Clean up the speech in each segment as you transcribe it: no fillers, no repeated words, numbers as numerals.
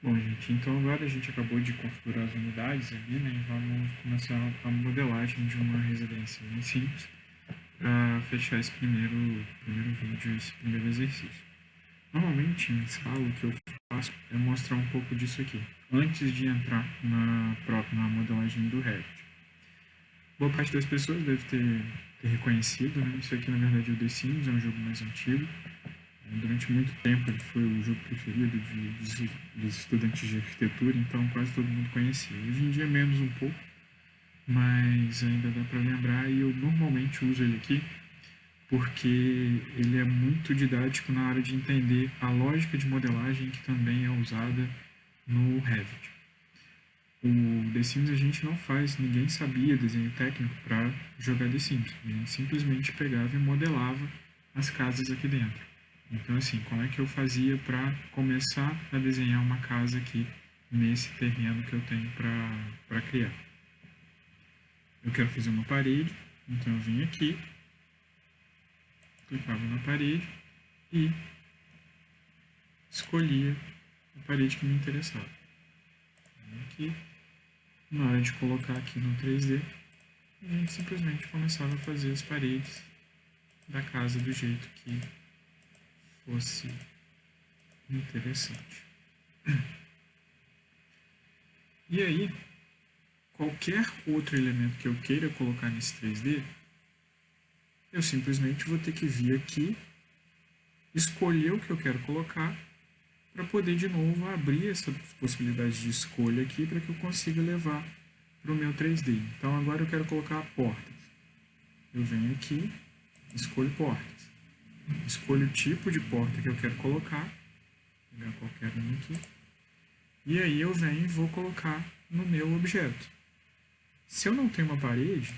Bom, gente, então agora a gente acabou de configurar as unidades ali, né? E vamos começar a modelagem de uma residência bem simples para fechar esse primeiro vídeo, esse primeiro exercício. Normalmente, em sala, o que eu faço é mostrar um pouco disso aqui, antes de entrar na modelagem do Revit. Boa parte das pessoas deve ter reconhecido, né? Isso aqui, na verdade, é o The Sims, é um jogo mais antigo. Durante muito tempo ele foi o jogo preferido dos estudantes de arquitetura, então quase todo mundo conhecia. Hoje em dia menos um pouco, mas ainda dá para lembrar e eu normalmente uso ele aqui porque ele é muito didático na hora de entender a lógica de modelagem que também é usada no Revit. O The Sims a gente não faz, ninguém sabia desenho técnico para jogar The Sims. A gente simplesmente pegava e modelava as casas aqui dentro. Então, assim, como é que eu fazia para começar a desenhar uma casa aqui nesse terreno que eu tenho para criar? Eu quero fazer uma parede, então eu vim aqui, clicava na parede e escolhia a parede que me interessava. Aqui, na hora de colocar aqui no 3D, a gente simplesmente começava a fazer as paredes da casa do jeito que fosse interessante. E aí, qualquer outro elemento que eu queira colocar nesse 3D, eu simplesmente vou ter que vir aqui, escolher o que eu quero colocar, para poder de novo abrir essa possibilidade de escolha aqui para que eu consiga levar para o meu 3D. Então agora eu quero colocar portas. Eu venho aqui, escolho portas. Escolho o tipo de porta que eu quero colocar, vou pegar qualquer um aqui, e aí eu venho e vou colocar no meu objeto. Se eu não tenho uma parede,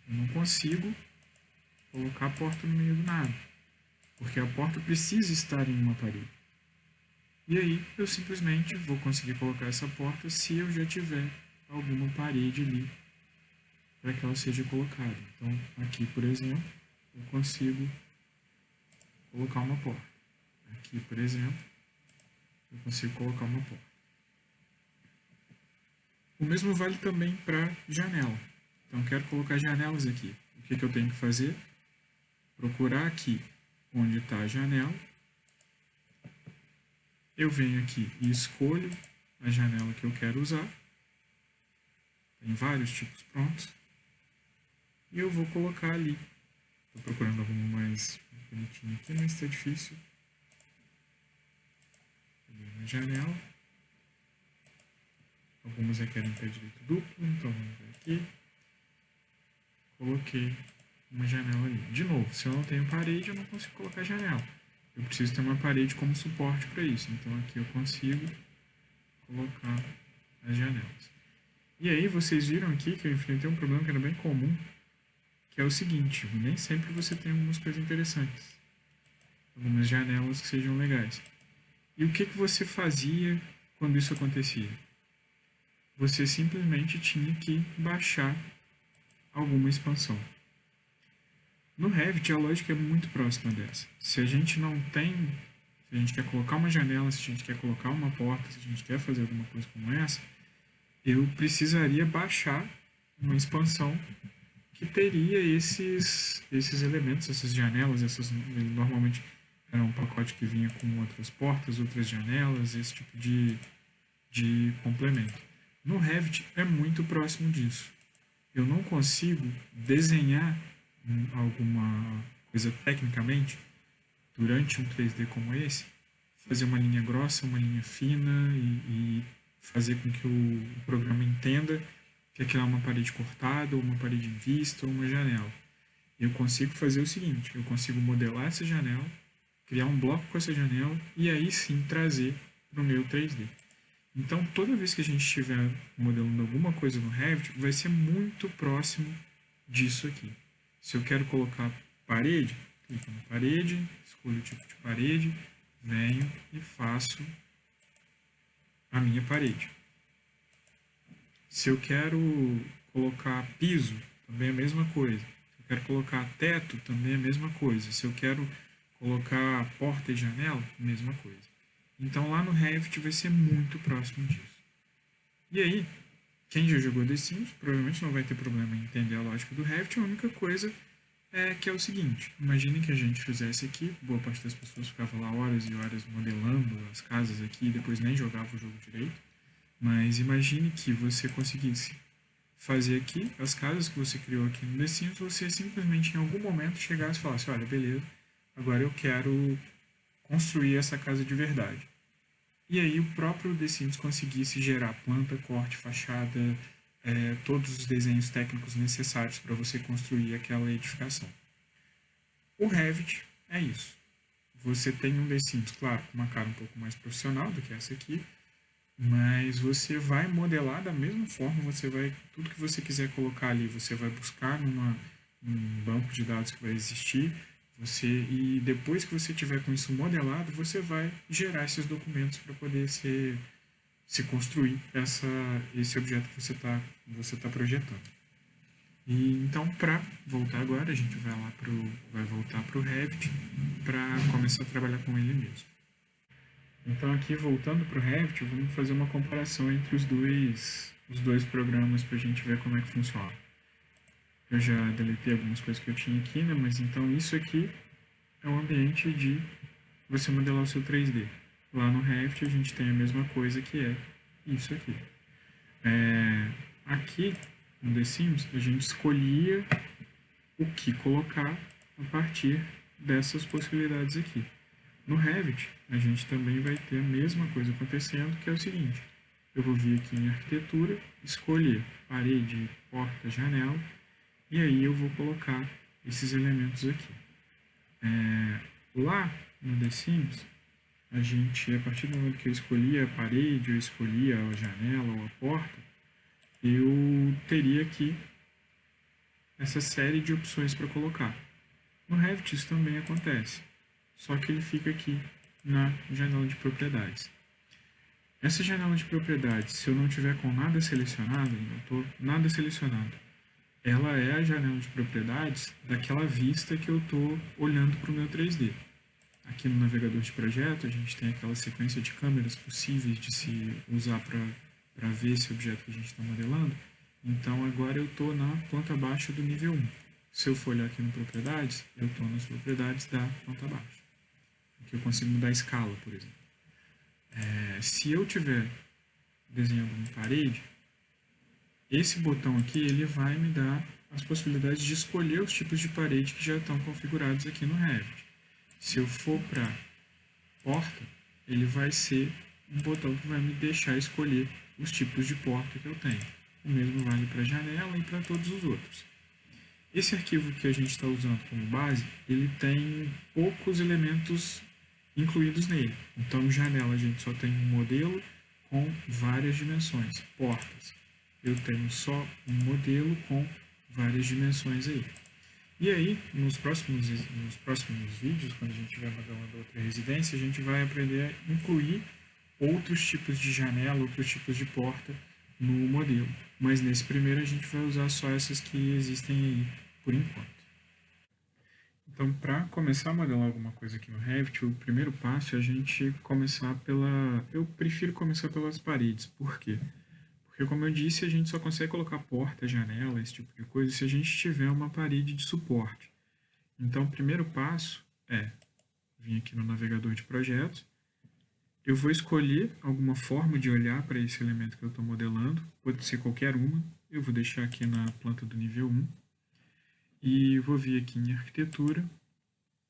eu não consigo colocar a porta no meio do nada, porque a porta precisa estar em uma parede. E aí eu simplesmente vou conseguir colocar essa porta se eu já tiver alguma parede ali para que ela seja colocada. Então aqui, por exemplo, eu consigo colocar uma porta. Aqui, por exemplo, eu consigo colocar uma porta. O mesmo vale também para janela. Então quero colocar janelas aqui. O que eu tenho que fazer? Procurar aqui onde está a janela. Eu venho aqui e escolho a janela que eu quero usar. Tem vários tipos prontos. E eu vou colocar ali. Estou procurando alguma mais bonitinha aqui, mas está difícil. Peguei uma janela. Algumas requerem pé direito duplo, então vamos ver aqui. Coloquei uma janela ali. De novo, se eu não tenho parede, eu não consigo colocar janela. Eu preciso ter uma parede como suporte para isso. Então aqui eu consigo colocar as janelas. E aí vocês viram aqui que eu enfrentei um problema que era bem comum, que é o seguinte: nem sempre você tem algumas coisas interessantes, algumas janelas que sejam legais. E o que você fazia quando isso acontecia? Você simplesmente tinha que baixar alguma expansão. No Revit a lógica é muito próxima dessa. Se a gente não tem, se a gente quer colocar uma janela, se a gente quer colocar uma porta, se a gente quer fazer alguma coisa como essa, eu precisaria baixar uma expansão que teria esses elementos, essas janelas, normalmente era um pacote que vinha com outras portas, outras janelas, esse tipo de complemento. No Revit é muito próximo disso. Eu não consigo desenhar alguma coisa tecnicamente durante um 3D como esse, fazer uma linha grossa, uma linha fina e fazer com que o programa entenda que aquilo é uma parede cortada, ou uma parede em vista, ou uma janela. Eu consigo fazer o seguinte: eu consigo modelar essa janela, criar um bloco com essa janela e aí sim trazer para o meu 3D. Então, toda vez que a gente estiver modelando alguma coisa no Revit, vai ser muito próximo disso aqui. Se eu quero colocar parede, clico na parede, escolho o tipo de parede, venho e faço a minha parede. Se eu quero colocar piso, também é a mesma coisa. Se eu quero colocar teto, também é a mesma coisa. Se eu quero colocar porta e janela, mesma coisa. Então lá no Revit vai ser muito próximo disso. E aí, quem já jogou The Sims provavelmente não vai ter problema em entender a lógica do Revit. A única coisa é que é o seguinte: imagine que a gente fizesse aqui, boa parte das pessoas ficava lá horas e horas modelando as casas aqui e depois nem jogava o jogo direito. Mas imagine que você conseguisse fazer aqui as casas que você criou aqui no The Sims, você simplesmente em algum momento chegasse e falasse: olha, beleza, agora eu quero construir essa casa de verdade. E aí o próprio The Sims conseguisse gerar planta, corte, fachada, todos os desenhos técnicos necessários para você construir aquela edificação. O Revit é isso. Você tem um The Sims, claro, com uma cara um pouco mais profissional do que essa aqui, mas você vai modelar da mesma forma, tudo que você quiser colocar ali, você vai buscar num banco de dados que vai existir, e depois que você tiver com isso modelado, você vai gerar esses documentos para poder se construir esse objeto que você tá projetando. E então, para voltar agora, a gente vai voltar para o Revit para começar a trabalhar com ele mesmo. Então aqui voltando para o Revit, vamos fazer uma comparação entre os dois programas para a gente ver como é que funciona. Eu já deletei algumas coisas que eu tinha aqui, né? Mas então isso aqui é um ambiente de você modelar o seu 3D. Lá no Revit a gente tem a mesma coisa que é isso aqui. Aqui no The Sims a gente escolhia o que colocar a partir dessas possibilidades aqui. No Revit, a gente também vai ter a mesma coisa acontecendo, que é o seguinte: eu vou vir aqui em arquitetura, escolher parede, porta, janela, e aí eu vou colocar esses elementos aqui. Lá no The Sims, a partir do momento que eu escolhia a parede, eu escolhia a janela ou a porta, eu teria aqui essa série de opções para colocar. No Revit isso também acontece, só que ele fica aqui na janela de propriedades. Essa janela de propriedades, se eu não tiver com nada selecionado, não estou nada selecionado, ela é a janela de propriedades daquela vista que eu estou olhando para o meu 3D. Aqui no navegador de projeto, a gente tem aquela sequência de câmeras possíveis de se usar para ver esse objeto que a gente está modelando. Então agora eu estou na planta baixa do nível 1. Se eu for olhar aqui no propriedades, eu estou nas propriedades da planta baixa. Aqui eu consigo mudar a escala, por exemplo. Se eu tiver desenhando uma parede, esse botão aqui ele vai me dar as possibilidades de escolher os tipos de parede que já estão configurados aqui no Revit. Se eu for para porta, ele vai ser um botão que vai me deixar escolher os tipos de porta que eu tenho. O mesmo vale para janela e para todos os outros. Esse arquivo que a gente está usando como base, ele tem poucos elementos incluídos nele. Então, janela a gente só tem um modelo com várias dimensões. Portas, eu tenho só um modelo com várias dimensões aí. E aí, nos próximos vídeos, quando a gente estiver modelando outra residência, a gente vai aprender a incluir outros tipos de janela, outros tipos de porta no modelo. Mas nesse primeiro a gente vai usar só essas que existem aí por enquanto. Então, para começar a modelar alguma coisa aqui no Revit, o primeiro passo é a gente começar Eu prefiro começar pelas paredes. Por quê? Porque, como eu disse, a gente só consegue colocar porta, janela, esse tipo de coisa, se a gente tiver uma parede de suporte. Então, o primeiro passo é vir aqui no navegador de projetos. Eu vou escolher alguma forma de olhar para esse elemento que eu estou modelando. Pode ser qualquer uma. Eu vou deixar aqui na planta do nível 1. E vou vir aqui em arquitetura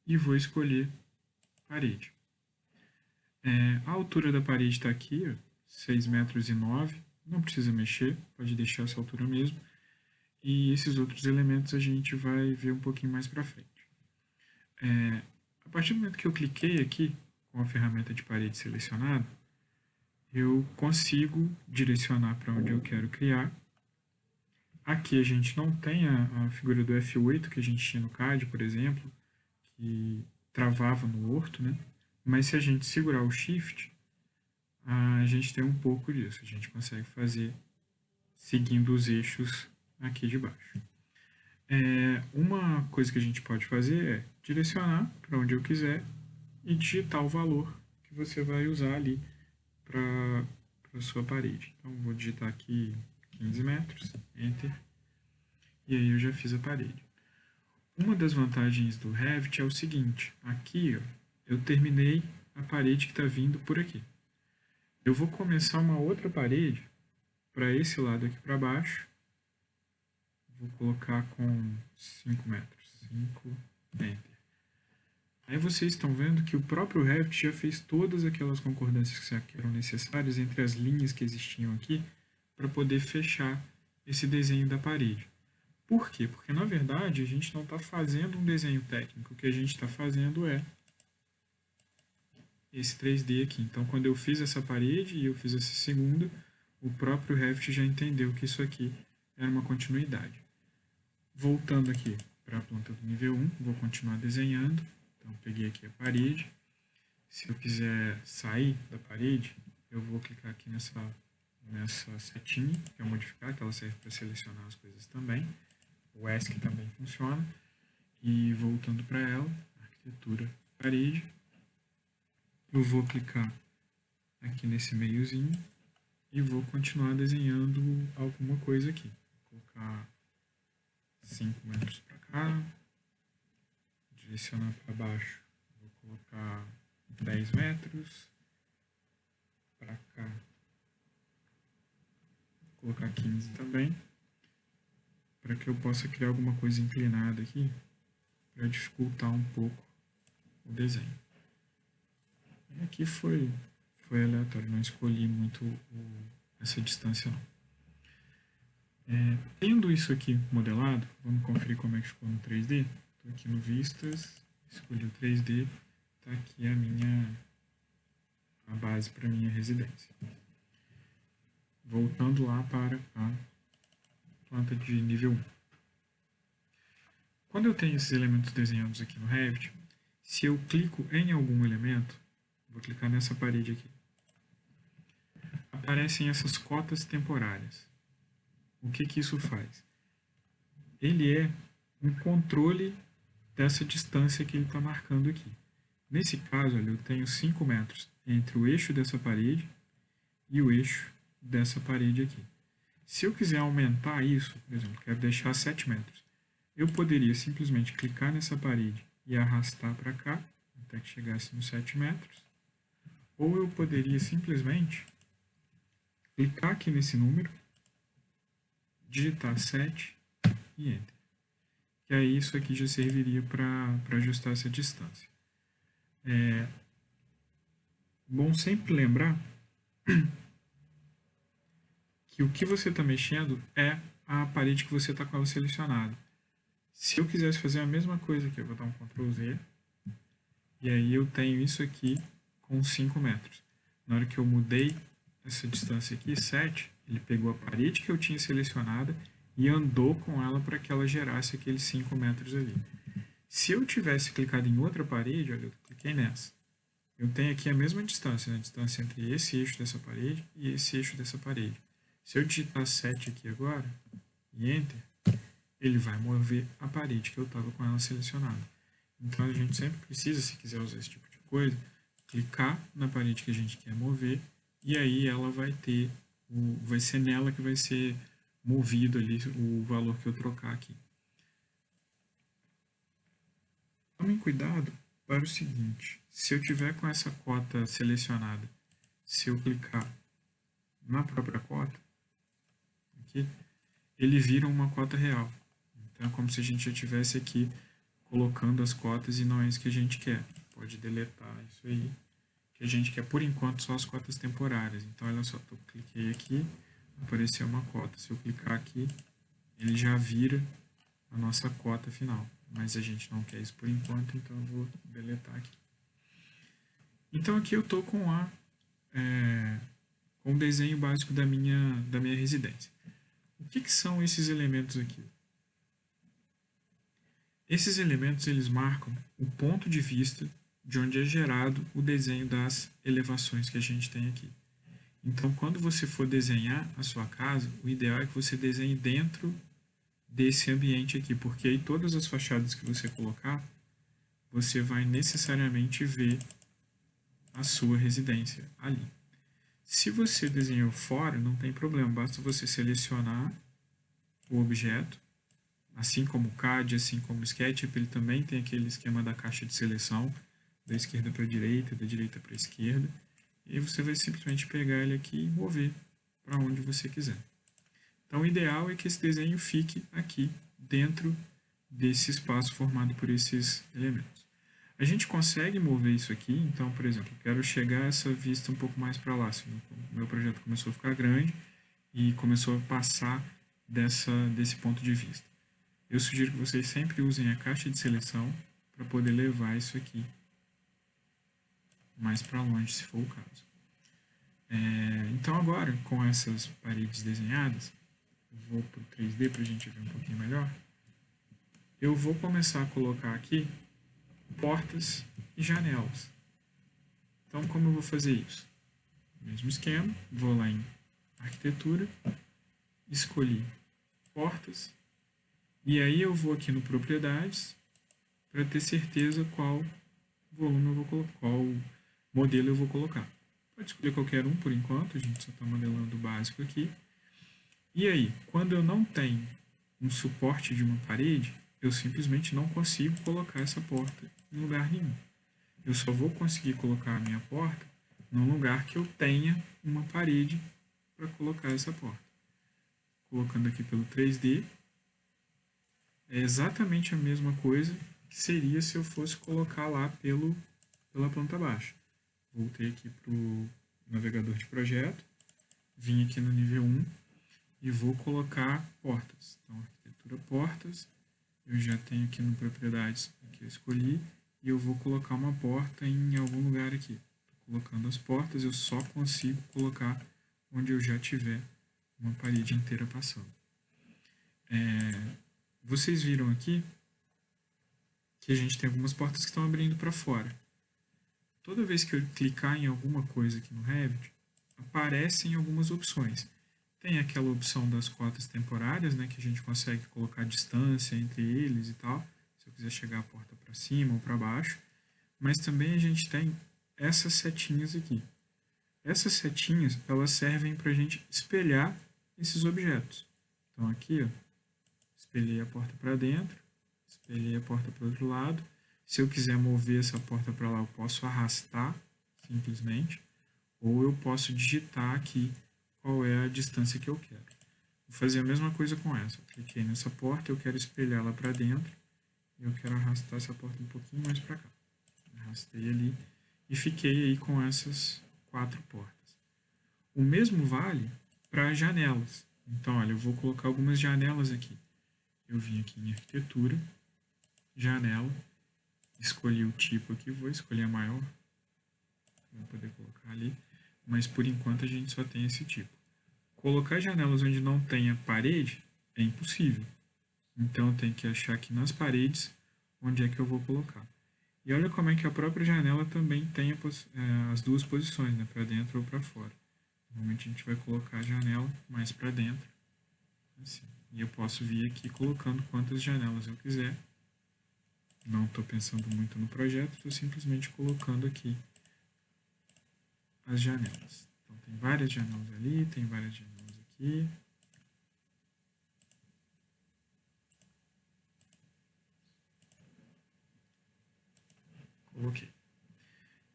e vou escolher parede. A altura da parede está aqui, 6,9 metros. Não precisa mexer, pode deixar essa altura mesmo. E esses outros elementos a gente vai ver um pouquinho mais para frente. A partir do momento que eu cliquei aqui, com a ferramenta de parede selecionada, eu consigo direcionar para onde eu quero criar. Aqui a gente não tem a figura do F8 que a gente tinha no CAD, por exemplo, que travava no orto, né? Mas se a gente segurar o Shift, a gente tem um pouco disso. A gente consegue fazer seguindo os eixos aqui de baixo. Uma coisa que a gente pode fazer é direcionar para onde eu quiser e digitar o valor que você vai usar ali para a sua parede. Então, vou digitar aqui 15 metros, Enter, e aí eu já fiz a parede. Uma das vantagens do Revit é o seguinte, aqui ó, eu terminei a parede que está vindo por aqui. Eu vou começar uma outra parede para esse lado aqui para baixo. Vou colocar com 5 metros. 5, Enter. Aí vocês estão vendo que o próprio Revit já fez todas aquelas concordâncias que eram necessárias entre as linhas que existiam aqui para poder fechar esse desenho da parede. Por quê? Porque, na verdade, a gente não está fazendo um desenho técnico. O que a gente está fazendo é esse 3D aqui. Então, quando eu fiz essa parede e eu fiz essa segunda, o próprio Revit já entendeu que isso aqui era uma continuidade. Voltando aqui para a planta do nível 1, vou continuar desenhando. Então, peguei aqui a parede. Se eu quiser sair da parede, eu vou clicar aqui nessa setinha, que é modificar, que ela serve para selecionar as coisas também. O ESC também funciona. E voltando para ela, arquitetura, parede, eu vou clicar aqui nesse meiozinho e vou continuar desenhando alguma coisa aqui. Vou colocar 5 metros para cá, direcionar para baixo, vou colocar 10 metros, para cá, vou colocar 15 também, para que eu possa criar alguma coisa inclinada aqui, para dificultar um pouco o desenho. E aqui foi aleatório, não escolhi muito essa distância não. Tendo isso aqui modelado, vamos conferir como é que ficou no 3D. Estou aqui no Vistas, escolhi o 3D, está aqui a base para a minha residência. Voltando lá para a planta de nível 1. Quando eu tenho esses elementos desenhados aqui no Revit, se eu clico em algum elemento, vou clicar nessa parede aqui, aparecem essas cotas temporárias. O que isso faz? Ele é um controle dessa distância que ele está marcando aqui. Nesse caso, olha, eu tenho 5 metros entre o eixo dessa parede e o eixo dessa parede aqui. Se eu quiser aumentar isso, por exemplo, quero deixar 7 metros, eu poderia simplesmente clicar nessa parede e arrastar para cá, até que chegasse nos 7 metros, ou eu poderia simplesmente clicar aqui nesse número, digitar 7 e Enter. E aí isso aqui já serviria para ajustar essa distância. Bom sempre lembrar que o que você está mexendo é a parede que você está com ela selecionada. Se eu quisesse fazer a mesma coisa aqui, eu vou dar um Ctrl Z, e aí eu tenho isso aqui com 5 metros. Na hora que eu mudei essa distância aqui, 7, ele pegou a parede que eu tinha selecionada e andou com ela para que ela gerasse aqueles 5 metros ali. Se eu tivesse clicado em outra parede, olha, eu cliquei nessa. Eu tenho aqui a mesma distância, né? A distância entre esse eixo dessa parede e esse eixo dessa parede. Se eu digitar 7 aqui agora e Enter, ele vai mover a parede que eu estava com ela selecionada. Então a gente sempre precisa, se quiser usar esse tipo de coisa, clicar na parede que a gente quer mover e aí ela vai ser nela que vai ser movido ali o valor que eu trocar aqui. Tomem cuidado para o seguinte, se eu tiver com essa cota selecionada, se eu clicar na própria cota, aqui, ele vira uma cota real. Então é como se a gente já estivesse aqui colocando as cotas e não é isso que a gente quer. Pode deletar isso aí, que a gente quer por enquanto só as cotas temporárias. Então olha só, eu cliquei aqui, apareceu uma cota. Se eu clicar aqui, ele já vira a nossa cota final. Mas a gente não quer isso por enquanto, então eu vou deletar aqui. Então aqui eu estou com o desenho básico da minha residência. O que são esses elementos aqui? Esses elementos eles marcam o ponto de vista de onde é gerado o desenho das elevações que a gente tem aqui. Então, quando você for desenhar a sua casa, o ideal é que você desenhe dentro desse ambiente aqui, porque aí todas as fachadas que você colocar, você vai necessariamente ver a sua residência ali. Se você desenhou fora, não tem problema, basta você selecionar o objeto, assim como o CAD, assim como o SketchUp, ele também tem aquele esquema da caixa de seleção, da esquerda para a direita, da direita para a esquerda, e você vai simplesmente pegar ele aqui e mover para onde você quiser. Então, o ideal é que esse desenho fique aqui dentro desse espaço formado por esses elementos. A gente consegue mover isso aqui, então, por exemplo, eu quero chegar essa vista um pouco mais para lá, se o meu projeto começou a ficar grande e começou a passar desse ponto de vista. Eu sugiro que vocês sempre usem a caixa de seleção para poder levar isso aqui mais para longe, se for o caso. Então agora, com essas paredes desenhadas, eu vou para o 3D para a gente ver um pouquinho melhor. Eu vou começar a colocar aqui portas e janelas. Então, como eu vou fazer isso? Mesmo esquema, vou lá em arquitetura, escolhi portas, e aí eu vou aqui no propriedades para ter certeza qual volume eu vou colocar, qual modelo eu vou colocar. Pode escolher qualquer um por enquanto, a gente só está modelando o básico aqui. E aí, quando eu não tenho um suporte de uma parede, eu simplesmente não consigo colocar essa porta em lugar nenhum. Eu só vou conseguir colocar a minha porta num lugar que eu tenha uma parede para colocar essa porta. Colocando aqui pelo 3D, é exatamente a mesma coisa que seria se eu fosse colocar lá pela planta baixa. Voltei aqui para o navegador de projeto, vim aqui no nível 1 e vou colocar portas. Então, arquitetura portas, eu já tenho aqui no propriedades que eu escolhi, e eu vou colocar uma porta em algum lugar aqui. Estou colocando as portas, eu só consigo colocar onde eu já tiver uma parede inteira passando. Vocês viram aqui que a gente tem algumas portas que estão abrindo para fora. Toda vez que eu clicar em alguma coisa aqui no Revit, aparecem algumas opções. Tem aquela opção das cotas temporárias, né, que a gente consegue colocar distância entre eles e tal, se eu quiser chegar a porta para cima ou para baixo. Mas também a gente tem essas setinhas aqui. Essas setinhas, elas servem para a gente espelhar esses objetos. Então aqui, ó, espelhei a porta para dentro, espelhei a porta para o outro lado. Se eu quiser mover essa porta para lá, eu posso arrastar, simplesmente, ou eu posso digitar aqui qual é a distância que eu quero. Vou fazer a mesma coisa com essa. Eu cliquei nessa porta, eu quero espelhá-la para dentro, e eu quero arrastar essa porta um pouquinho mais para cá. Arrastei ali e fiquei aí com essas 4 portas. O mesmo vale para janelas. Então, olha, eu vou colocar algumas janelas aqui. Eu vim aqui em arquitetura, janela, escolhi o tipo aqui, vou escolher a maior, para poder colocar ali, mas por enquanto a gente só tem esse tipo. Colocar janelas onde não tenha parede é impossível. Então eu tenho que achar aqui nas paredes onde é que eu vou colocar. E olha como é que a própria janela também tem as duas posições, né, para dentro ou para fora. Normalmente a gente vai colocar a janela mais para dentro, assim. E eu posso vir aqui colocando quantas janelas eu quiser. Não estou pensando muito no projeto, estou simplesmente colocando aqui as janelas. Então tem várias janelas ali, tem várias janelas aqui. Coloquei.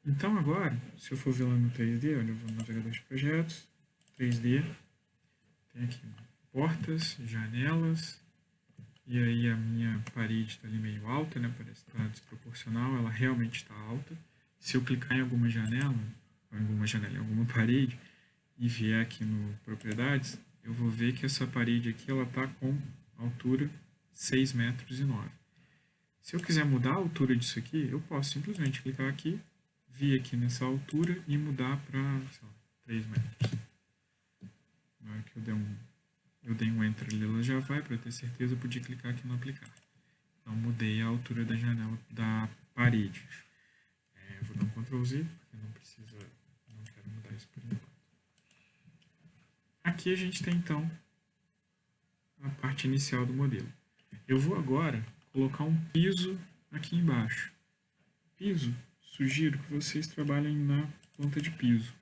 Então agora, se eu for ver lá no 3D, olha, eu vou no navegador de projetos, 3D, tem aqui portas, janelas, e aí a minha parede está ali meio alta, né? Parece que está desproporcional, ela realmente está alta. Se eu clicar em alguma janela, em alguma parede, e vier aqui no propriedades, eu vou ver que essa parede aqui ela está com altura 6,9 metros. Se eu quiser mudar a altura disso aqui, eu posso simplesmente clicar aqui, vir aqui nessa altura e mudar para 3 metros. Na hora que eu dei um Enter ali, ela já vai, para ter certeza eu podia clicar aqui no aplicar. Então mudei a altura da janela, da parede. Vou dar um Ctrl Z, porque não quero mudar isso por enquanto. Aqui a gente tem então a parte inicial do modelo. Eu vou agora colocar um piso aqui embaixo. Piso sugiro que vocês trabalhem na planta de piso.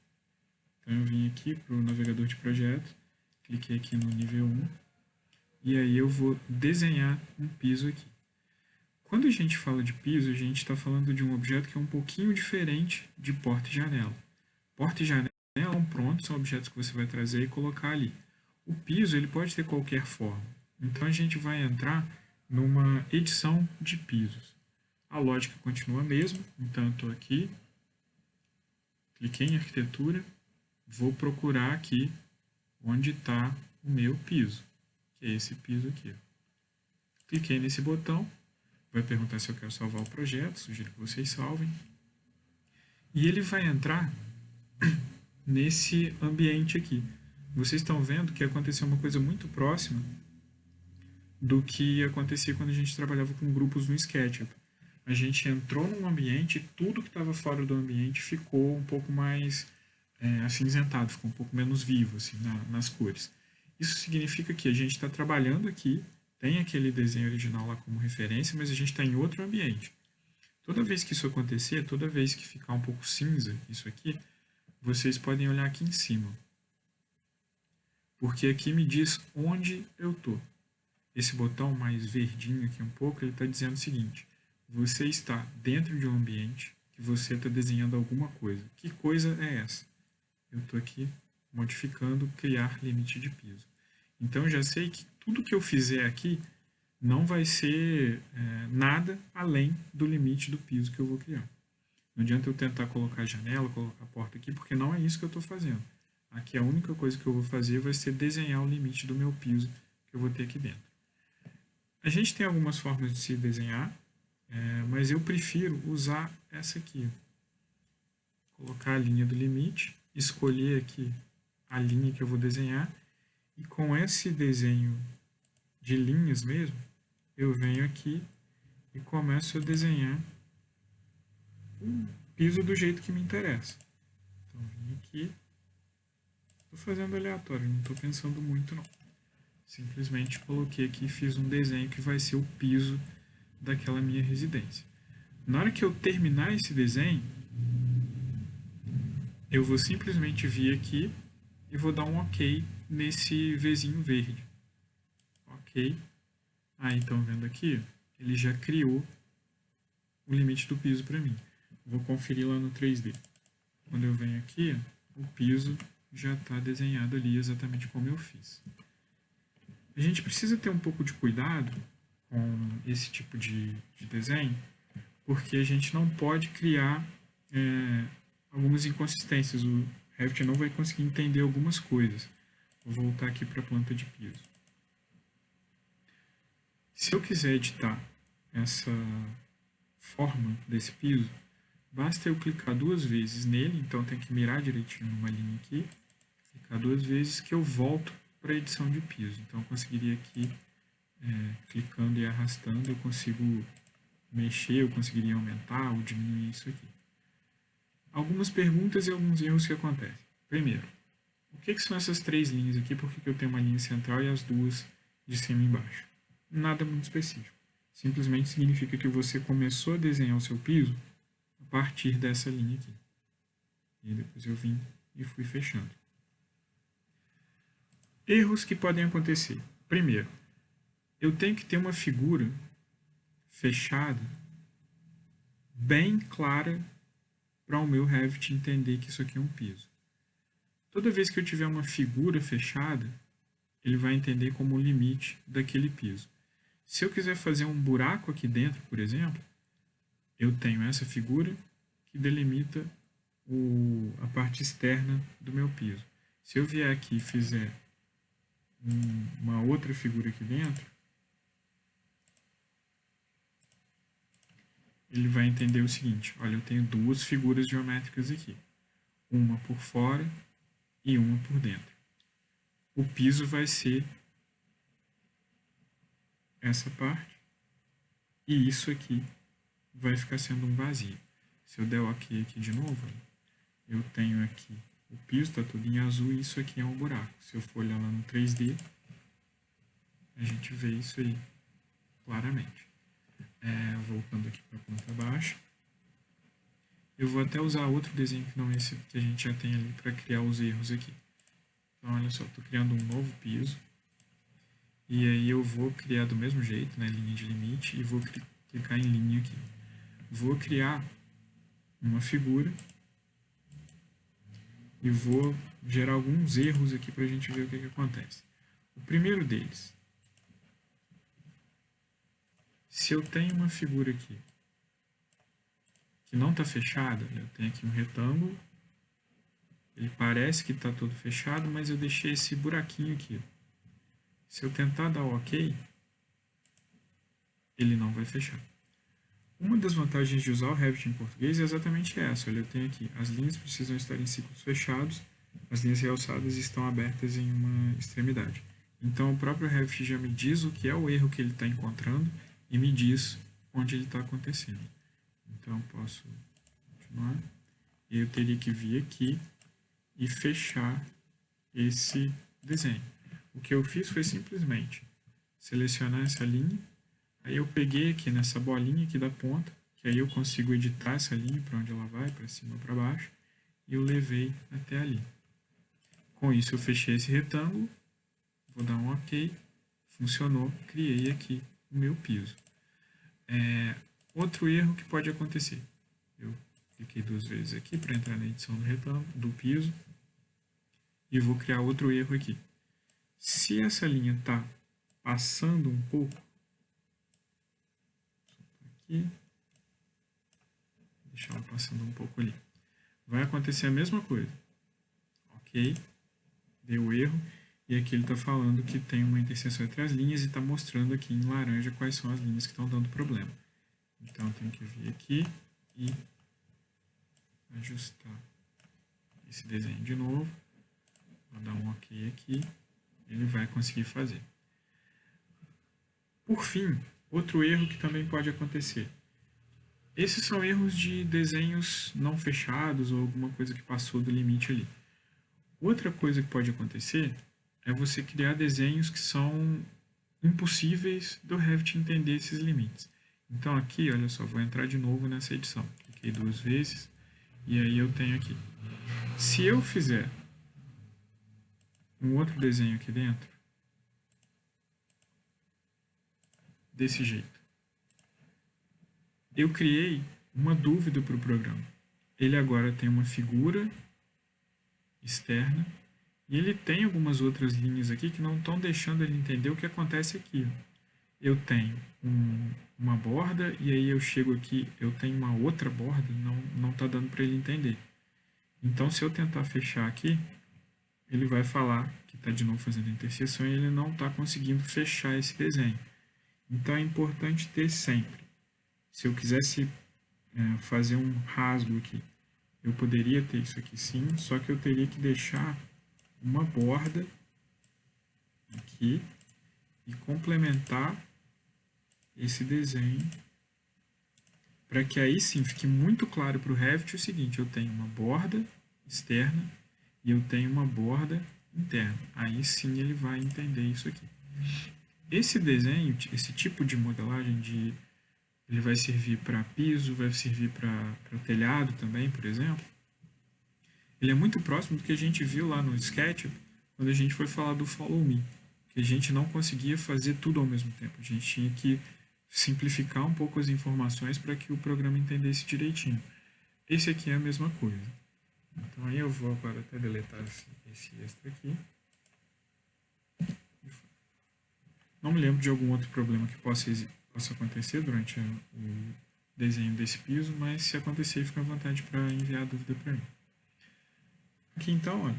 Então eu vim aqui para o navegador de projetos, cliquei aqui no nível 1, e aí eu vou desenhar um piso aqui. Quando a gente fala de piso, a gente está falando de um objeto que é um pouquinho diferente de porta e janela. Porta e janela são prontos, são objetos que você vai trazer e colocar ali. O piso ele pode ter qualquer forma. Então a gente vai entrar numa edição de pisos. A lógica continua a mesma, então eu estou aqui, cliquei em arquitetura, vou procurar aqui onde está o meu piso, que é esse piso aqui. Cliquei nesse botão, vai perguntar se eu quero salvar o projeto, sugiro que vocês salvem. E ele vai entrar nesse ambiente aqui. Vocês estão vendo que aconteceu uma coisa muito próxima do que acontecia quando a gente trabalhava com grupos no SketchUp. A gente entrou num ambiente e tudo que estava fora do ambiente ficou um pouco mais acinzentado, ficou um pouco menos vivo assim, nas cores. Isso significa que a gente está trabalhando aqui, tem aquele desenho original lá como referência, mas a gente está em outro ambiente. Toda vez que isso acontecer, toda vez que ficar um pouco cinza, isso aqui, vocês podem olhar aqui em cima. Porque aqui me diz onde eu estou. Esse botão mais verdinho aqui um pouco, ele está dizendo o seguinte: você está dentro de um ambiente que você está desenhando alguma coisa. Que coisa é essa? Eu estou aqui modificando, criar limite de piso. Então, eu já sei que tudo que eu fizer aqui não vai ser nada além do limite do piso que eu vou criar. Não adianta eu tentar colocar a janela, colocar a porta aqui, porque não é isso que eu estou fazendo. Aqui a única coisa que eu vou fazer vai ser desenhar o limite do meu piso que eu vou ter aqui dentro. A gente tem algumas formas de se desenhar, mas eu prefiro usar essa aqui. Colocar a linha do limite, escolher aqui a linha que eu vou desenhar, e com esse desenho de linhas mesmo, eu venho aqui e começo a desenhar o piso do jeito que me interessa. Então, vim aqui, estou fazendo aleatório, não estou pensando muito não. Simplesmente coloquei aqui e fiz um desenho que vai ser o piso daquela minha residência. Na hora que eu terminar esse desenho, eu vou simplesmente vir aqui e vou dar um OK nesse Vzinho verde. OK. Então, vendo aqui, ele já criou o limite do piso para mim. Vou conferir lá no 3D. Quando eu venho aqui, o piso já está desenhado ali exatamente como eu fiz. A gente precisa ter um pouco de cuidado com esse tipo de desenho, porque a gente não pode criar algumas inconsistências. O Revit não vai conseguir entender algumas coisas. Vou voltar aqui para a planta de piso. Se eu quiser editar essa forma desse piso, basta eu clicar 2 vezes nele, então tem que mirar direitinho numa linha aqui, clicar 2 vezes que eu volto para a edição de piso. Então eu conseguiria aqui, clicando e arrastando, eu consigo mexer, eu conseguiria aumentar ou diminuir isso aqui. Algumas perguntas e alguns erros que acontecem. Primeiro, o que são essas 3 linhas aqui? Por que eu tenho uma linha central e as 2 de cima e embaixo? Nada muito específico. Simplesmente significa que você começou a desenhar o seu piso a partir dessa linha aqui. E depois eu vim e fui fechando. Erros que podem acontecer. Primeiro, eu tenho que ter uma figura fechada bem clara para o meu Revit entender que isso aqui é um piso. Toda vez que eu tiver uma figura fechada, ele vai entender como o limite daquele piso. Se eu quiser fazer um buraco aqui dentro, por exemplo, eu tenho essa figura que delimita a parte externa do meu piso. Se eu vier aqui e fizer uma outra figura aqui dentro, ele vai entender o seguinte: olha, eu tenho 2 figuras geométricas aqui, uma por fora e uma por dentro. O piso vai ser essa parte e isso aqui vai ficar sendo um vazio. Se eu der o OK aqui de novo, eu tenho aqui o piso, está tudo em azul e isso aqui é um buraco. Se eu for olhar lá no 3D, a gente vê isso aí claramente. Voltando aqui para a planta baixa. Eu vou até usar outro desenho que não é esse que a gente já tem ali para criar os erros aqui. Então, olha só, estou criando um novo piso. E aí eu vou criar do mesmo jeito, né, linha de limite, e vou clicar em linha aqui. Vou criar uma figura e vou gerar alguns erros aqui para a gente ver o que acontece. O primeiro deles, se eu tenho uma figura aqui que não está fechada, eu tenho aqui um retângulo, ele parece que está todo fechado, mas eu deixei esse buraquinho aqui. Se eu tentar dar OK, ele não vai fechar. Uma das vantagens de usar o Revit em português é exatamente essa. Olha, eu tenho aqui, as linhas precisam estar em ciclos fechados, as linhas realçadas estão abertas em uma extremidade. Então, o próprio Revit já me diz o que é o erro que ele está encontrando e me diz onde ele está acontecendo. Então, eu posso continuar. E eu teria que vir aqui e fechar esse desenho. O que eu fiz foi simplesmente selecionar essa linha. Aí eu peguei aqui nessa bolinha aqui da ponta, que aí eu consigo editar essa linha para onde ela vai, para cima ou para baixo, e eu levei até ali. Com isso eu fechei esse retângulo, vou dar um OK, funcionou, criei aqui o meu piso. Outro erro que pode acontecer, eu cliquei 2 vezes aqui para entrar na edição do retângulo, do piso, e vou criar outro erro aqui. Se essa linha está passando um pouco, aqui, deixar ela passando um pouco ali, vai acontecer a mesma coisa. OK, deu erro, e aqui ele está falando que tem uma interseção entre as linhas e está mostrando aqui em laranja quais são as linhas que estão dando problema. Então, eu tenho que vir aqui e ajustar esse desenho de novo, vou dar um OK aqui, ele vai conseguir fazer. Por fim, outro erro que também pode acontecer. Esses são erros de desenhos não fechados ou alguma coisa que passou do limite ali. Outra coisa que pode acontecer é você criar desenhos que são impossíveis do Revit entender esses limites. Então aqui, olha só, vou entrar de novo nessa edição. Cliquei 2 vezes e aí eu tenho aqui. Se eu fizer um outro desenho aqui dentro, desse jeito, eu criei uma dúvida para o programa. Ele agora tem uma figura externa e ele tem algumas outras linhas aqui que não estão deixando ele entender o que acontece aqui. Eu tenho uma borda e aí eu chego aqui, eu tenho uma outra borda, não está dando para ele entender. Então, se eu tentar fechar aqui, ele vai falar que está de novo fazendo interseção e ele não está conseguindo fechar esse desenho. Então, é importante ter sempre. Se eu quisesse fazer um rasgo aqui, eu poderia ter isso aqui sim, só que eu teria que deixar uma borda aqui e complementar esse desenho para que aí sim fique muito claro para o Revit o seguinte, eu tenho uma borda externa e eu tenho uma borda interna. Aí sim ele vai entender isso aqui. Esse desenho, esse tipo de modelagem, ele vai servir para piso, vai servir para telhado também, por exemplo. Ele é muito próximo do que a gente viu lá no Sketch, quando a gente foi falar do Follow Me, que a gente não conseguia fazer tudo ao mesmo tempo. A gente tinha que simplificar um pouco as informações para que o programa entendesse direitinho. Esse aqui é a mesma coisa. Então aí eu vou agora até deletar esse extra aqui. Não me lembro de algum outro problema que possa acontecer durante o desenho desse piso, mas se acontecer, fica à vontade para enviar a dúvida para mim. Aqui então, olha,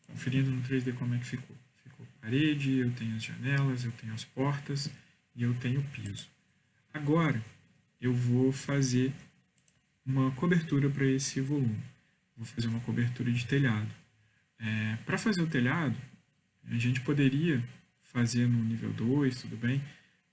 conferindo no 3D como é que ficou. Ficou parede, eu tenho as janelas, eu tenho as portas e eu tenho o piso. Agora, eu vou fazer uma cobertura para esse volume. Vou fazer uma cobertura de telhado. Para fazer o telhado, a gente poderia fazer no nível 2, tudo bem,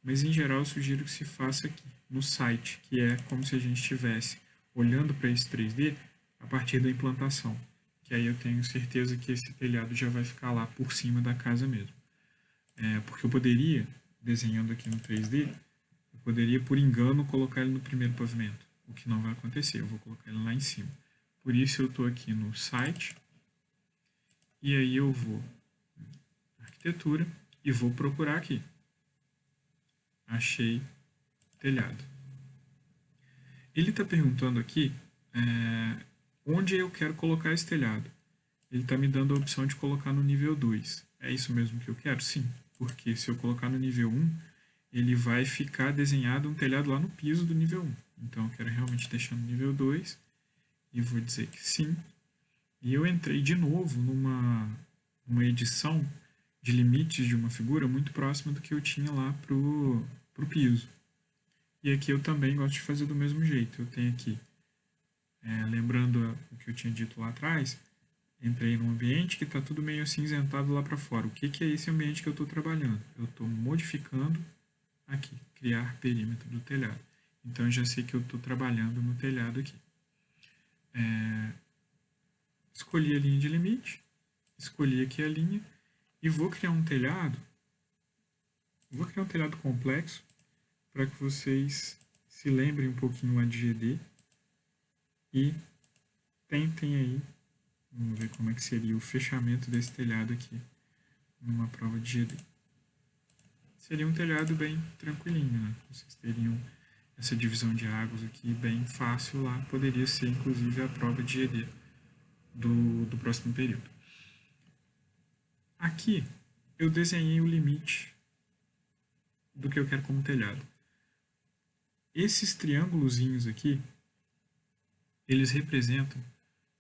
mas em geral eu sugiro que se faça aqui, no site, que é como se a gente estivesse olhando para esse 3D a partir da implantação, que aí eu tenho certeza que esse telhado já vai ficar lá por cima da casa mesmo. Porque eu poderia, desenhando aqui no 3D, eu poderia por engano colocar ele no primeiro pavimento, o que não vai acontecer, eu vou colocar ele lá em cima. Por isso eu estou aqui no site, e aí eu vou em arquitetura e vou procurar aqui. Achei telhado. Ele está perguntando aqui onde eu quero colocar esse telhado. Ele está me dando a opção de colocar no nível 2. É isso mesmo que eu quero? Sim, porque se eu colocar no nível 1, ele vai ficar desenhado um telhado lá no piso do nível 1. Então eu quero realmente deixar no nível 2 e vou dizer que sim. E eu entrei de novo numa edição de limites de uma figura muito próxima do que eu tinha lá para o piso. E aqui eu também gosto de fazer do mesmo jeito. Eu tenho aqui, lembrando o que eu tinha dito lá atrás, entrei num ambiente que está tudo meio acinzentado lá para fora. O que é esse ambiente que eu estou trabalhando? Eu estou modificando aqui, criar perímetro do telhado. Então eu já sei que eu estou trabalhando no telhado aqui. Escolhi a linha de limite, escolhi aqui a linha e vou criar um telhado. Vou criar um telhado complexo para que vocês se lembrem um pouquinho lá de GD e tentem aí. Vamos ver como é que seria o fechamento desse telhado aqui numa prova de GD. Seria um telhado bem tranquilinho, né? Vocês teriam essa divisão de águas aqui bem fácil lá. Poderia ser, inclusive, a prova de GD do próximo período. Aqui, eu desenhei o limite do que eu quero como telhado. Esses triângulozinhos aqui, eles representam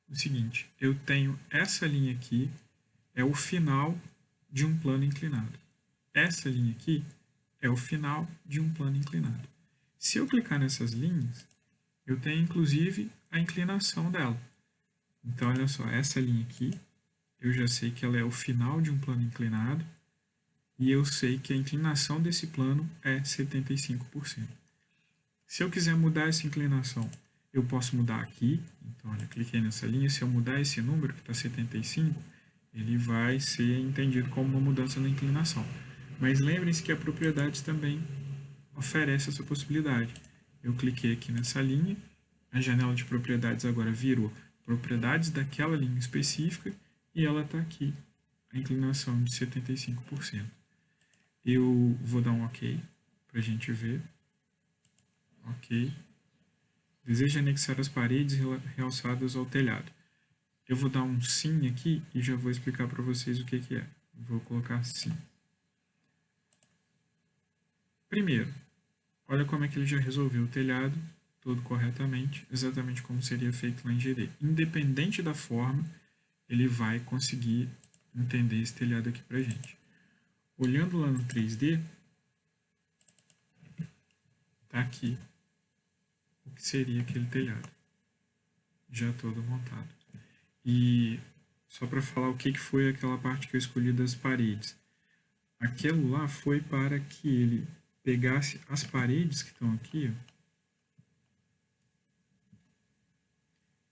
o seguinte: eu tenho essa linha aqui, é o final de um plano inclinado. Essa linha aqui é o final de um plano inclinado. Se eu clicar nessas linhas, eu tenho inclusive a inclinação dela. Então, olha só, essa linha aqui, eu já sei que ela é o final de um plano inclinado e eu sei que a inclinação desse plano é 75%. Se eu quiser mudar essa inclinação, eu posso mudar aqui. Então, olha, cliquei nessa linha. Se eu mudar esse número, que está 75, ele vai ser entendido como uma mudança na inclinação. Mas lembrem-se que a propriedades também oferece essa possibilidade. Eu cliquei aqui nessa linha, a janela de propriedades agora virou propriedades daquela linha específica e ela está aqui, a inclinação de 75%. Eu vou dar um OK para a gente ver. OK. Deseja anexar as paredes realçadas ao telhado. Eu vou dar um sim aqui e já vou explicar para vocês o que é. Vou colocar sim. Primeiro, olha como é que ele já resolveu o telhado todo corretamente, exatamente como seria feito lá em GD. Independente da forma, ele vai conseguir entender esse telhado aqui para a gente. Olhando lá no 3D, está aqui o que seria aquele telhado, já todo montado. E só para falar o que foi aquela parte que eu escolhi das paredes. Aquilo lá foi para que ele pegasse as paredes que estão aqui, ó,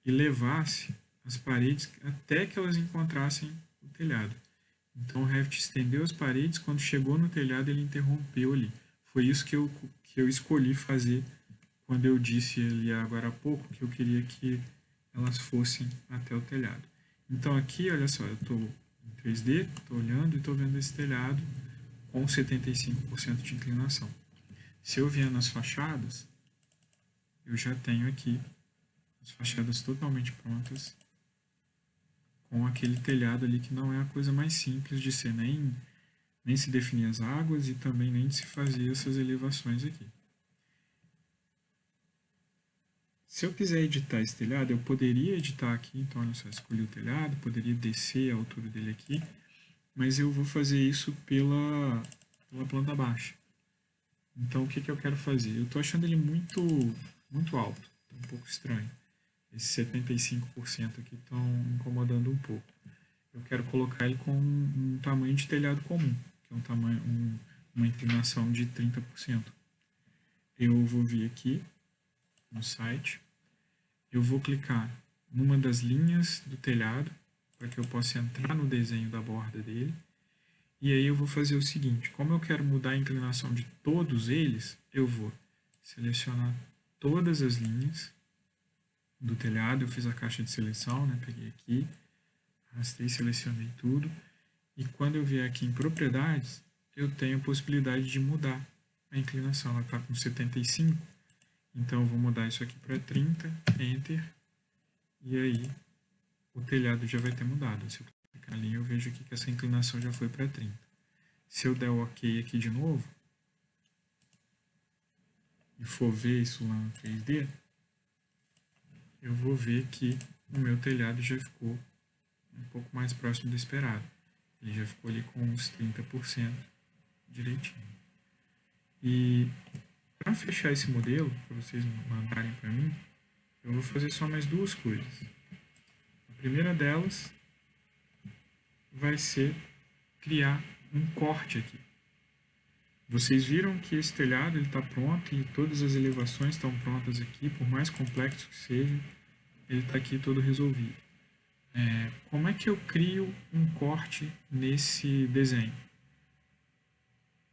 e levasse as paredes até que elas encontrassem o telhado. Então o Revit estendeu as paredes, quando chegou no telhado ele interrompeu ali. Foi isso que eu escolhi fazer quando eu disse ali agora há pouco que eu queria que elas fossem até o telhado. Então aqui, olha só, eu estou em 3D, estou olhando e estou vendo esse telhado com 75% de inclinação. Se eu vier nas fachadas, eu já tenho aqui as fachadas totalmente prontas, com aquele telhado ali que não é a coisa mais simples de ser, nem se definir as águas e também nem de se fazer essas elevações aqui. Se eu quiser editar esse telhado, eu poderia editar aqui, então olha só, escolhi o telhado, poderia descer a altura dele aqui, mas eu vou fazer isso pela planta baixa. Então o que eu quero fazer? Eu estou achando ele muito alto, um pouco estranho. Esses 75% aqui estão incomodando um pouco. Eu quero colocar ele com um tamanho de telhado comum, que é uma inclinação de 30%. Eu vou vir aqui no site, eu vou clicar numa das linhas do telhado, para que eu possa entrar no desenho da borda dele, e aí eu vou fazer o seguinte: como eu quero mudar a inclinação de todos eles, eu vou selecionar todas as linhas do telhado. Eu fiz a caixa de seleção, né? Peguei aqui, arrastei, selecionei tudo. E quando eu vier aqui em propriedades, eu tenho a possibilidade de mudar a inclinação. Ela está com 75, então eu vou mudar isso aqui para 30, Enter, e aí o telhado já vai ter mudado. Se eu clicar ali, eu vejo aqui que essa inclinação já foi para 30. Se eu der o OK aqui de novo, e for ver isso lá no 3D, eu vou ver que o meu telhado já ficou um pouco mais próximo do esperado. Ele já ficou ali com uns 30% direitinho. E para fechar esse modelo, para vocês mandarem para mim, eu vou fazer só mais duas coisas. A primeira delas vai ser criar um corte aqui. Vocês viram que esse telhado está pronto e todas as elevações estão prontas aqui, por mais complexo que seja, ele está aqui todo resolvido. Como é que eu crio um corte nesse desenho?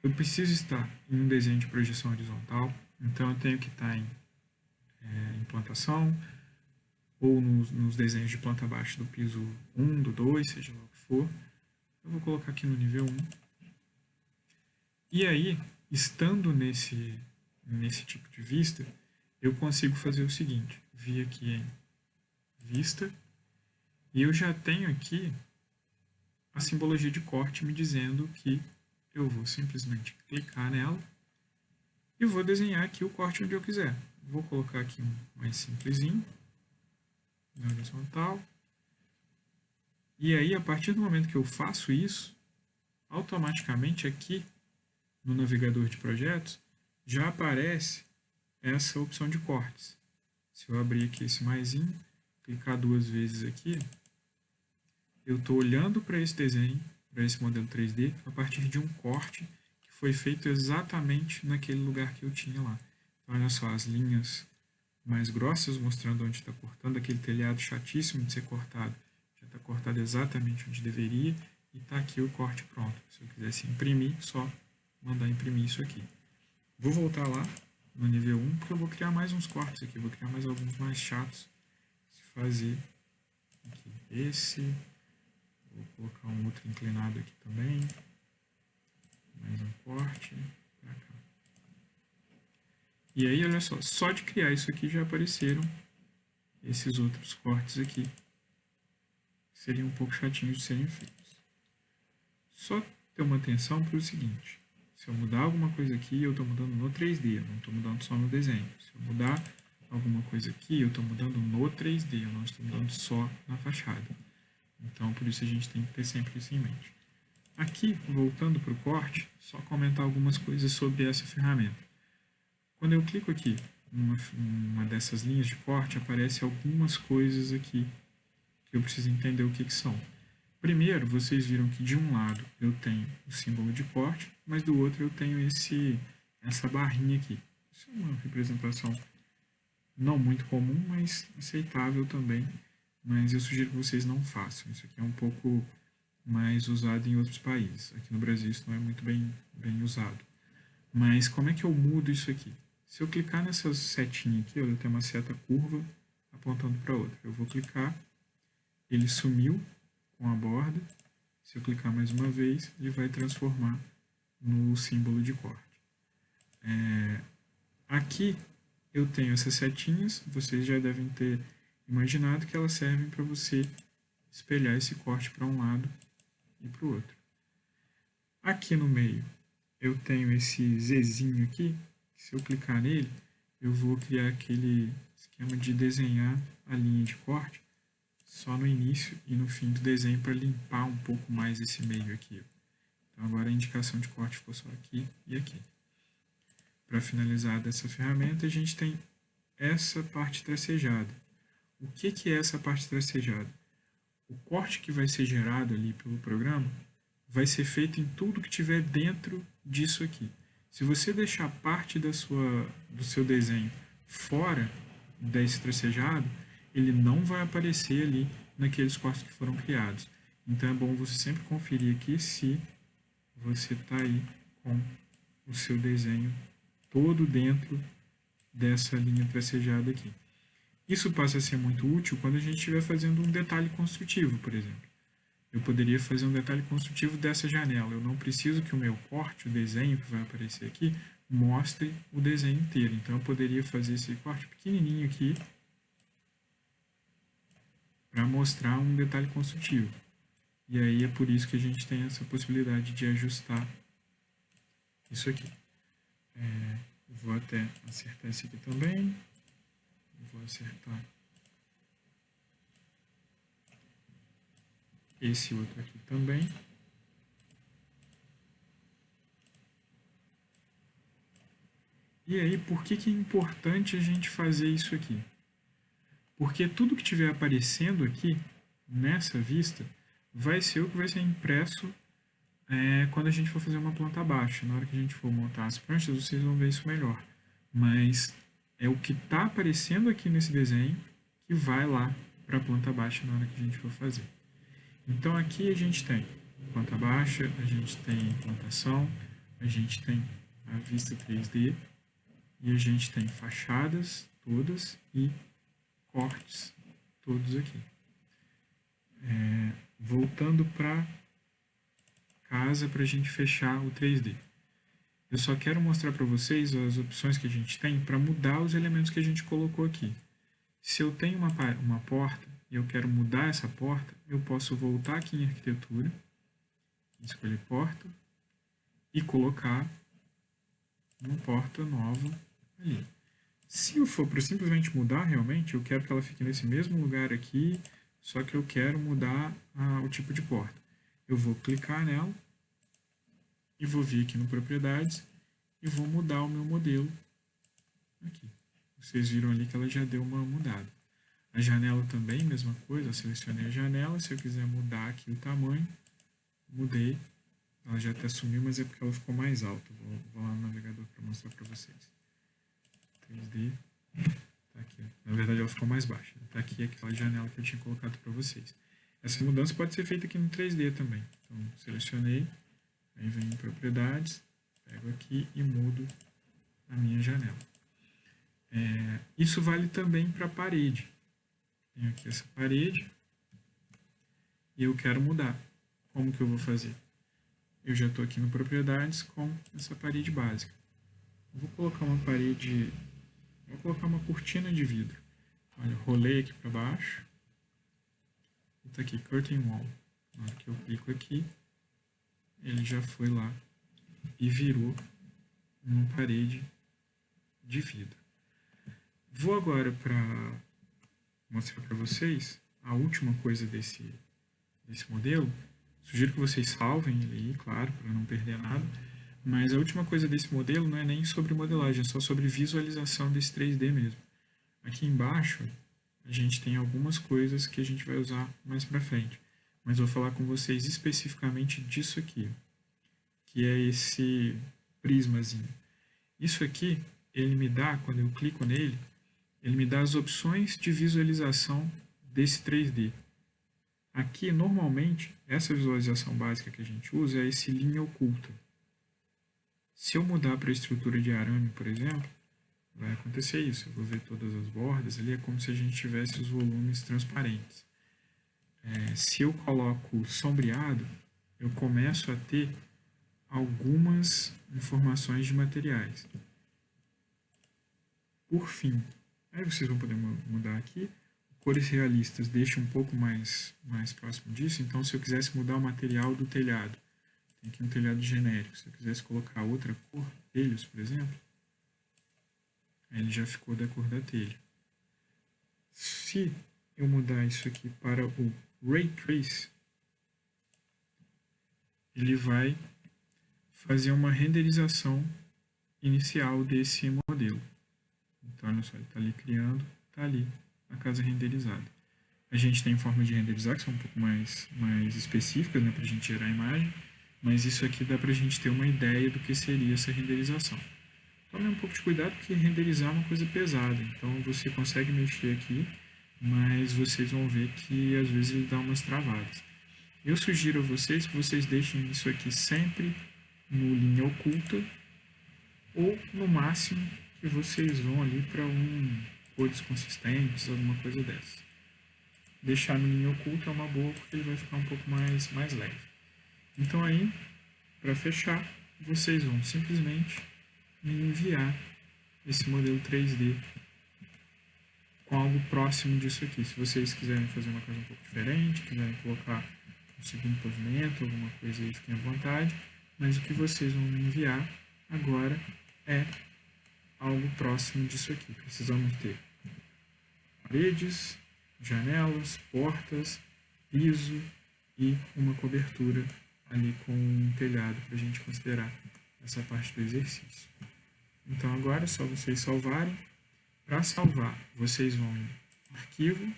Eu preciso estar em um desenho de projeção horizontal, então eu tenho que estar em implantação, ou nos desenhos de planta baixa do piso 1, do 2, seja lá o que for. Eu vou colocar aqui no nível 1. E aí, estando nesse tipo de vista, eu consigo fazer o seguinte. Vir aqui em Vista, e eu já tenho aqui a simbologia de corte me dizendo que eu vou simplesmente clicar nela e vou desenhar aqui o corte onde eu quiser. Vou colocar aqui um mais simplesinho, na horizontal. E aí, a partir do momento que eu faço isso, automaticamente aqui no navegador de projetos já aparece essa opção de cortes. Se eu abrir aqui esse maisinho, clicar duas vezes aqui, eu estou olhando para esse desenho, para esse modelo 3D, a partir de um corte que foi feito exatamente naquele lugar que eu tinha lá. Então, olha só, as linhas mais grossas mostrando onde está cortando, aquele telhado chatíssimo de ser cortado, já está cortado exatamente onde deveria, e está aqui o corte pronto. Se eu quisesse imprimir, só mandar imprimir isso aqui. Vou voltar lá no nível 1, porque eu vou criar mais uns cortes aqui, vou criar mais alguns mais chatos de fazer. Aqui, esse, vou colocar um outro inclinado aqui também, mais um corte, pra cá. E aí, olha só de criar isso aqui já apareceram esses outros cortes aqui, que seriam um pouco chatinhos de serem feitos. Só ter uma atenção para o seguinte, se eu mudar alguma coisa aqui, eu estou mudando no 3D, eu não estou mudando só no desenho. Se eu mudar alguma coisa aqui, eu estou mudando no 3D, eu não estou mudando só na fachada. Então, por isso a gente tem que ter sempre isso em mente. Aqui, voltando para o corte, só comentar algumas coisas sobre essa ferramenta. Quando eu clico aqui numa dessas linhas de corte, aparecem algumas coisas aqui que eu preciso entender o que são. Primeiro, vocês viram que de um lado eu tenho o símbolo de corte, mas do outro eu tenho essa barrinha aqui. Isso é uma representação não muito comum, mas aceitável também. Mas eu sugiro que vocês não façam. Isso aqui é um pouco mais usado em outros países. Aqui no Brasil isso não é muito bem usado. Mas como é que eu mudo isso aqui? Se eu clicar nessa setinha aqui, eu tenho uma seta curva apontando para outra. Eu vou clicar, ele sumiu com a borda. Se eu clicar mais uma vez, ele vai transformar no símbolo de corte. Aqui eu tenho essas setinhas, vocês já devem ter imaginado que elas servem para você espelhar esse corte para um lado e para o outro. Aqui no meio eu tenho esse Zzinho aqui, que se eu clicar nele, eu vou criar aquele esquema de desenhar a linha de corte só no início e no fim do desenho para limpar um pouco mais esse meio aqui. Então agora a indicação de corte ficou só aqui e aqui. Para finalizar dessa ferramenta, a gente tem essa parte tracejada. O que é essa parte tracejada? O corte que vai ser gerado ali pelo programa vai ser feito em tudo que tiver dentro disso aqui. Se você deixar parte do seu desenho fora desse tracejado, ele não vai aparecer ali naqueles cortes que foram criados. Então é bom você sempre conferir aqui se você está aí com o seu desenho todo dentro dessa linha tracejada aqui. Isso passa a ser muito útil quando a gente estiver fazendo um detalhe construtivo, por exemplo. Eu poderia fazer um detalhe construtivo dessa janela. Eu não preciso que o meu corte, o desenho que vai aparecer aqui, mostre o desenho inteiro. Então, eu poderia fazer esse corte pequenininho aqui para mostrar um detalhe construtivo. E aí é por isso que a gente tem essa possibilidade de ajustar isso aqui. Vou até acertar esse aqui também. Vou acertar esse outro aqui também. E aí, por que é importante a gente fazer isso aqui? Porque tudo que estiver aparecendo aqui, nessa vista, vai ser o que vai ser impresso quando a gente for fazer uma planta baixa. Na hora que a gente for montar as pranchas, vocês vão ver isso melhor. Mas é o que está aparecendo aqui nesse desenho que vai lá para a planta baixa na hora que a gente for fazer. Então aqui a gente tem planta baixa, a gente tem plantação, a gente tem a vista 3D e a gente tem fachadas todas e cortes todos aqui. Voltando para casa para a gente fechar o 3D. Eu só quero mostrar para vocês as opções que a gente tem para mudar os elementos que a gente colocou aqui. Se eu tenho uma porta e eu quero mudar essa porta, eu posso voltar aqui em arquitetura, escolher porta e colocar uma porta nova ali. Se eu for para simplesmente mudar realmente, eu quero que ela fique nesse mesmo lugar aqui, só que eu quero mudar o tipo de porta. Eu vou clicar nela e vou vir aqui no propriedades e vou mudar o meu modelo aqui. Vocês viram ali que ela já deu uma mudada. A janela também, mesma coisa, eu selecionei a janela, se eu quiser mudar aqui o tamanho, mudei. Ela já até sumiu, mas é porque ela ficou mais alta. Vou lá no navegador para mostrar para vocês. 3D, tá aqui. Na verdade ela ficou mais baixa. Tá aqui aquela janela que eu tinha colocado para vocês. Essa mudança pode ser feita aqui no 3D também. Então, selecionei, aí venho em propriedades, pego aqui e mudo a minha janela. Isso vale também para a parede. Tenho aqui essa parede e eu quero mudar. Como que eu vou fazer? Eu já estou aqui no propriedades com essa parede básica. Vou colocar uma parede, vou colocar uma cortina de vidro. Olha, rolei aqui para baixo. Está aqui, curtain wall. Na hora que eu clico aqui, ele já foi lá e virou uma parede de vidro. Vou agora para mostrar para vocês a última coisa desse modelo. Sugiro que vocês salvem ele aí, claro, para não perder nada. Mas a última coisa desse modelo não é nem sobre modelagem, é só sobre visualização desse 3D mesmo. Aqui embaixo a gente tem algumas coisas que a gente vai usar mais para frente. Mas vou falar com vocês especificamente disso aqui, que é esse prismazinho. Isso aqui, ele me dá, quando eu clico nele, ele me dá as opções de visualização desse 3D. Aqui, normalmente, essa visualização básica que a gente usa é esse linha oculta. Se eu mudar para a estrutura de arame, por exemplo, vai acontecer isso. Eu vou ver todas as bordas ali, é como se a gente tivesse os volumes transparentes. Se eu coloco sombreado, eu começo a ter algumas informações de materiais. Por fim, aí vocês vão poder mudar aqui. Cores realistas deixa um pouco mais próximo disso. Então, se eu quisesse mudar o material do telhado, tem aqui um telhado genérico. Se eu quisesse colocar outra cor, telhos, por exemplo, aí ele já ficou da cor da telha. Se eu mudar isso aqui para o Ray Trace, ele vai fazer uma renderização inicial desse modelo. Então, olha só, ele está ali criando, está ali a casa renderizada. A gente tem formas de renderizar que são um pouco mais específicas, né, para a gente gerar a imagem, mas isso aqui dá para a gente ter uma ideia do que seria essa renderização. Tome um pouco de cuidado porque renderizar é uma coisa pesada, então você consegue mexer aqui, mas vocês vão ver que às vezes ele dá umas travadas. Eu sugiro a vocês que vocês deixem isso aqui sempre no linha oculta ou no máximo e vocês vão ali para cores consistentes, alguma coisa dessa. Deixar no linha oculta é uma boa porque ele vai ficar um pouco mais leve. Então aí, para fechar, vocês vão simplesmente me enviar esse modelo 3D com algo próximo disso aqui. Se vocês quiserem fazer uma coisa um pouco diferente, quiserem colocar um segundo pavimento, alguma coisa aí, fiquem à vontade. Mas o que vocês vão me enviar agora é algo próximo disso aqui. Precisamos ter paredes, janelas, portas, piso e uma cobertura ali com um telhado para a gente considerar essa parte do exercício. Então agora é só vocês salvarem. Para salvar, vocês vão em Arquivo,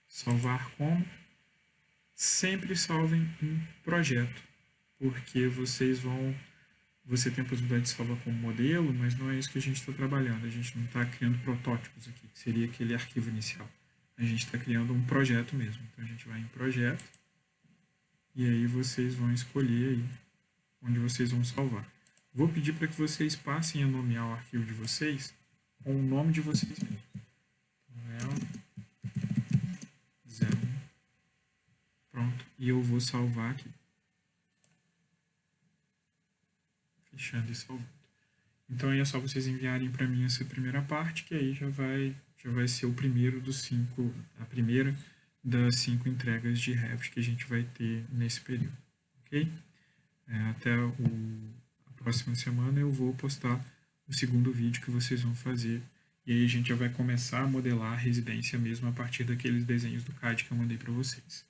Salvar como, sempre salvem em Projeto, porque você tem a possibilidade de salvar como modelo, mas não é isso que a gente está trabalhando. A gente não está criando protótipos aqui, que seria aquele arquivo inicial. A gente está criando um projeto mesmo. Então a gente vai em Projeto e aí vocês vão escolher aí onde vocês vão salvar. Vou pedir para que vocês passem a nomear o arquivo de vocês com o nome de vocês mesmos. Então, 01. Pronto. E eu vou salvar aqui. Fechando e salvando. Então aí é só vocês enviarem para mim essa primeira parte, que aí já vai ser o primeiro dos 5, a primeira das 5 entregas de Revit que a gente vai ter nesse período. Ok? Até a próxima semana eu vou postar o segundo vídeo que vocês vão fazer. E aí a gente já vai começar a modelar a residência mesmo a partir daqueles desenhos do CAD que eu mandei para vocês.